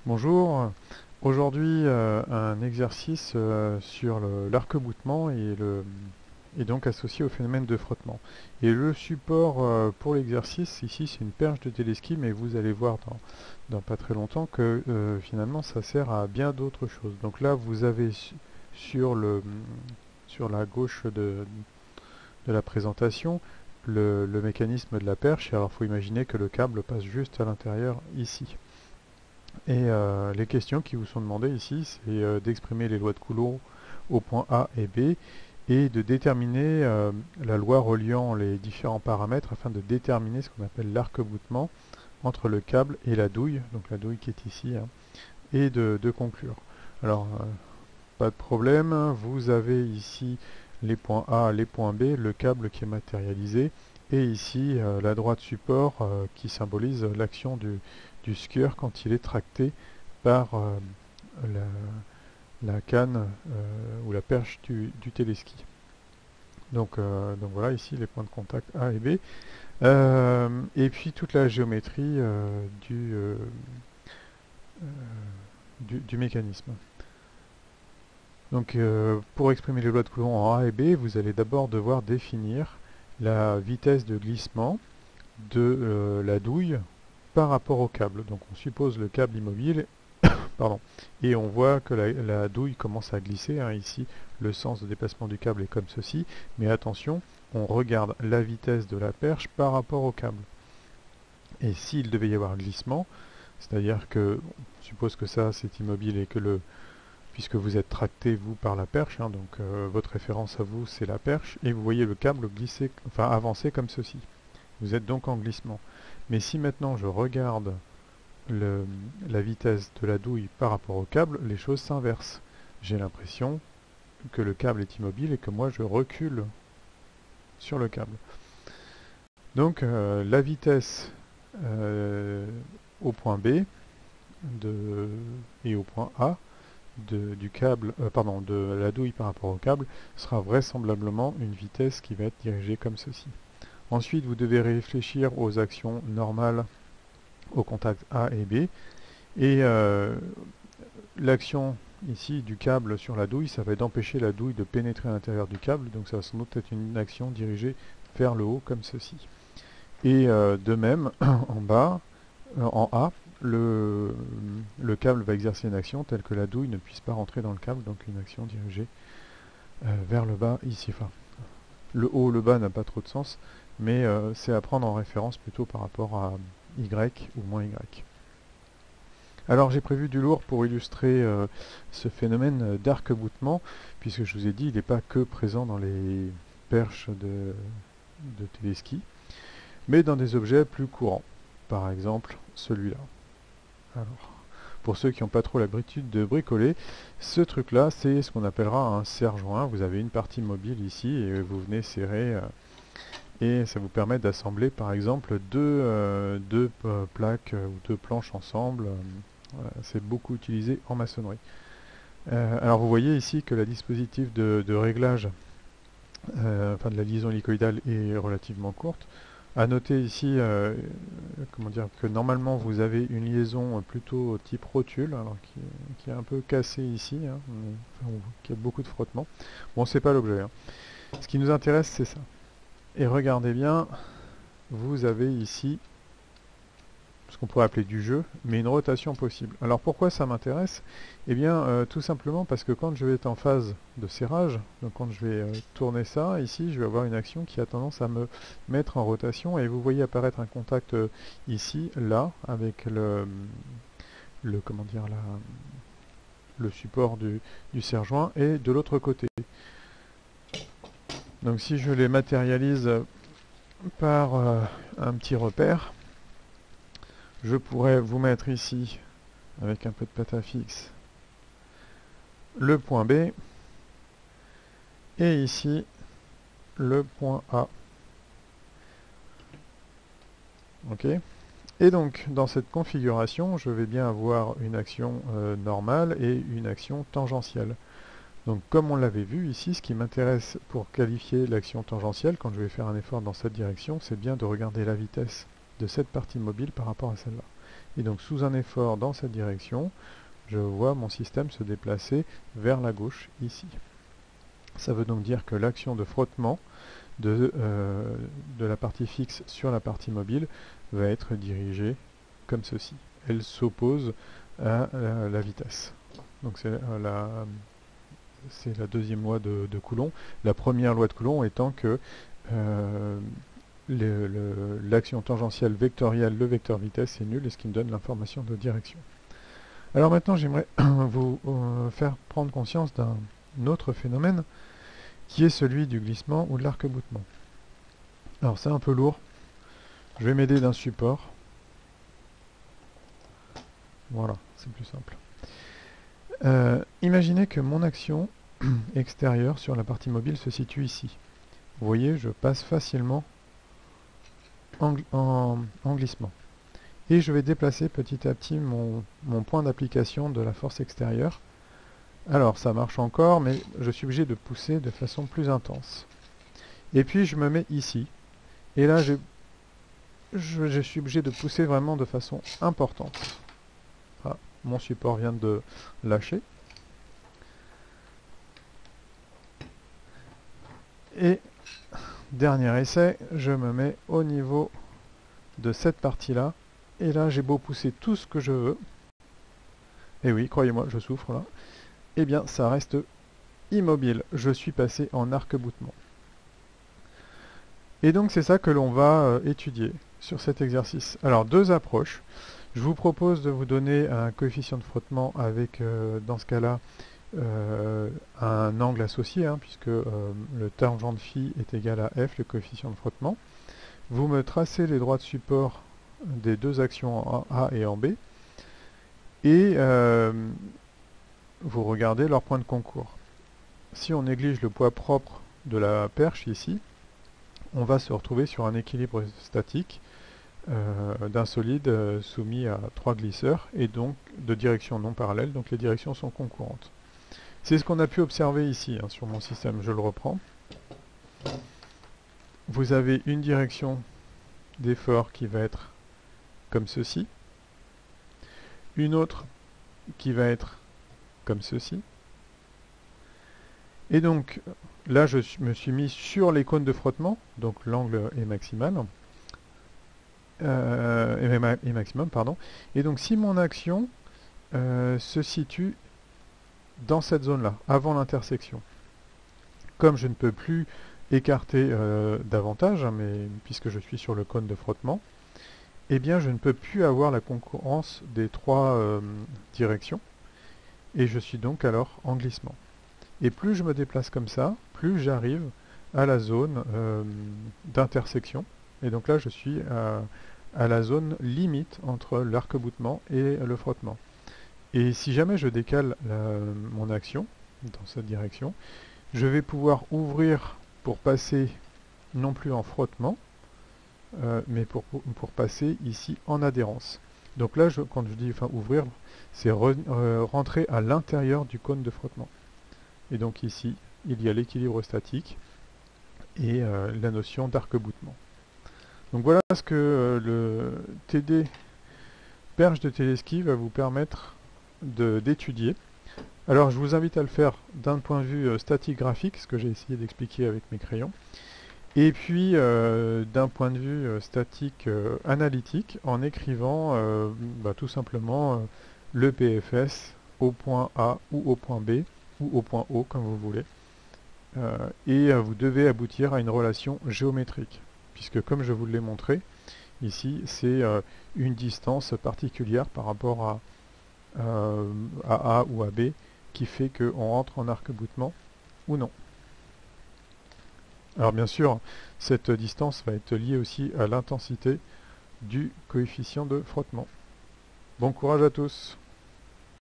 Bonjour, aujourd'hui un exercice sur l'arc-boutement et donc associé au phénomène de frottement. Et le support pour l'exercice ici c'est une perche de téléski, mais vous allez voir dans pas très longtemps que finalement ça sert à bien d'autres choses. Donc là vous avez sur sur la gauche de la présentation le mécanisme de la perche. Alors il faut imaginer que le câble passe juste à l'intérieur ici. Et les questions qui vous sont demandées ici, c'est d'exprimer les lois de Coulomb au point A et B et de déterminer la loi reliant les différents paramètres afin de déterminer ce qu'on appelle l'arc-boutement entre le câble et la douille, donc la douille qui est ici, hein, et de conclure. Alors, pas de problème, vous avez ici les points A, les points B, le câble qui est matérialisé, et ici la droite support qui symbolise l'action du skieur quand il est tracté par la canne ou la perche du téléski. Donc voilà ici les points de contact A et B. Et puis toute la géométrie du mécanisme. Donc pour exprimer les lois de Coulomb en A et B, vous allez d'abord devoir définir la vitesse de glissement de la douille par rapport au câble. Donc on suppose le câble immobile, pardon, et on voit que la douille commence à glisser, hein. Ici le sens de déplacement du câble est comme ceci, mais attention, on regarde la vitesse de la perche par rapport au câble. Et s'il devait y avoir glissement, c'est-à-dire que on suppose que ça c'est immobile et que puisque vous êtes tracté vous par la perche, hein, donc votre référence à vous c'est la perche, et vous voyez le câble glisser, enfin avancer comme ceci. Vous êtes donc en glissement. Mais si maintenant je regarde la vitesse de la douille par rapport au câble, les choses s'inversent. J'ai l'impression que le câble est immobile et que moi je recule sur le câble. Donc la vitesse au point B et au point A du câble, pardon, de la douille par rapport au câble sera vraisemblablement une vitesse qui va être dirigée comme ceci. Ensuite, vous devez réfléchir aux actions normales au contact A et B. Et l'action ici du câble sur la douille, ça va être d'empêcher la douille de pénétrer à l'intérieur du câble. Donc ça va sans doute être une action dirigée vers le haut comme ceci. Et de même, en bas, en A, le câble va exercer une action telle que la douille ne puisse pas rentrer dans le câble, donc une action dirigée vers le bas ici. Enfin, le haut, le bas n'a pas trop de sens, mais c'est à prendre en référence plutôt par rapport à Y ou moins Y. Alors j'ai prévu du lourd pour illustrer ce phénomène d'arc-boutement, puisque je vous ai dit, il n'est pas que présent dans les perches de téléski, mais dans des objets plus courants. Par exemple, celui-là. Alors, pour ceux qui n'ont pas trop l'habitude de bricoler, ce truc-là, c'est ce qu'on appellera un serre-joint. Vous avez une partie mobile ici et vous venez serrer et ça vous permet d'assembler par exemple deux plaques ou deux planches ensemble. Voilà, c'est beaucoup utilisé en maçonnerie. Alors vous voyez ici que le dispositif de réglage, enfin de la liaison hélicoïdale est relativement courte. À noter ici comment dire, que normalement vous avez une liaison plutôt type rotule, alors qui est un peu cassée ici, hein, enfin, qui a beaucoup de frottement. Bon, c'est pas l'objet, hein. Ce qui nous intéresse, c'est ça. Et regardez bien, vous avez ici ce qu'on pourrait appeler du jeu, mais une rotation possible. Alors pourquoi ça m'intéresse? Eh bien tout simplement parce que quand je vais être en phase de serrage, donc quand je vais tourner ça, ici je vais avoir une action qui a tendance à me mettre en rotation, et vous voyez apparaître un contact ici, là, avec comment dire, le support du serre-joint, et de l'autre côté. Donc si je les matérialise par un petit repère, je pourrais vous mettre ici, avec un peu de pâte à fixe, le point B, et ici, le point A. Ok. Et donc, dans cette configuration, je vais bien avoir une action normale et une action tangentielle. Donc, comme on l'avait vu ici, ce qui m'intéresse pour qualifier l'action tangentielle, quand je vais faire un effort dans cette direction, c'est bien de regarder la vitesse de cette partie mobile par rapport à celle-là. Et donc sous un effort dans cette direction, je vois mon système se déplacer vers la gauche ici. Ça veut donc dire que l'action de frottement de la partie fixe sur la partie mobile va être dirigée comme ceci. Elle s'oppose à la vitesse. Donc c'est la deuxième loi de Coulomb. La première loi de Coulomb étant que l'action tangentielle vectorielle, le vecteur vitesse est nul, et ce qui me donne l'information de direction. Alors maintenant, j'aimerais vous faire prendre conscience d'un autre phénomène qui est celui du glissement ou de l'arc-boutement. Alors c'est un peu lourd. Je vais m'aider d'un support. Voilà, c'est plus simple. Imaginez que mon action extérieure sur la partie mobile se situe ici. Vous voyez, je passe facilement en glissement. Et je vais déplacer petit à petit mon point d'application de la force extérieure. Alors ça marche encore, mais je suis obligé de pousser de façon plus intense. Et puis je me mets ici. Et là je suis obligé de pousser vraiment de façon importante. Ah, mon support vient de lâcher. Et dernier essai, je me mets au niveau de cette partie-là. Et là, j'ai beau pousser tout ce que je veux. Et oui, croyez-moi, je souffre là. Eh bien, ça reste immobile. Je suis passé en arc-boutement. Et donc, c'est ça que l'on va étudier sur cet exercice. Alors, deux approches. Je vous propose de vous donner un coefficient de frottement avec, dans ce cas-là, un angle associé, hein, puisque le tangent de phi est égal à f, le coefficient de frottement. Vous me tracez les droits de support des deux actions en A et en B, et vous regardez leur point de concours. Si on néglige le poids propre de la perche ici, on va se retrouver sur un équilibre statique d'un solide soumis à 3 glisseurs, et donc de direction non parallèle, donc les directions sont concurrentes. C'est ce qu'on a pu observer ici, hein, sur mon système, je le reprends. Vous avez une direction d'effort qui va être comme ceci, une autre qui va être comme ceci, et donc là je me suis mis sur les cônes de frottement, donc l'angle est maximal, maximum, pardon, et donc si mon action se situe dans cette zone-là, avant l'intersection, comme je ne peux plus écarter davantage, hein, puisque je suis sur le cône de frottement, eh bien je ne peux plus avoir la concurrence des trois directions, et je suis donc alors en glissement. Et plus je me déplace comme ça, plus j'arrive à la zone d'intersection, et donc là je suis à la zone limite entre l'arc-boutement et le frottement. Et si jamais je décale mon action dans cette direction, je vais pouvoir ouvrir pour passer non plus en frottement, mais pour passer ici en adhérence. Donc là, quand je dis ouvrir, c'est rentrer à l'intérieur du cône de frottement. Et donc ici, il y a l'équilibre statique et la notion d'arc-boutement. Donc voilà ce que le TD perche de téléski va vous permettre d'étudier. Alors je vous invite à le faire d'un point de vue statique graphique, ce que j'ai essayé d'expliquer avec mes crayons, et puis d'un point de vue statique analytique, en écrivant tout simplement le PFS au point A ou au point B ou au point O, comme vous voulez. Et vous devez aboutir à une relation géométrique, puisque comme je vous l'ai montré, ici c'est une distance particulière par rapport à A ou à B, qui fait qu'on rentre en arc-boutement ou non. Alors bien sûr, cette distance va être liée aussi à l'intensité du coefficient de frottement. Bon courage à tous!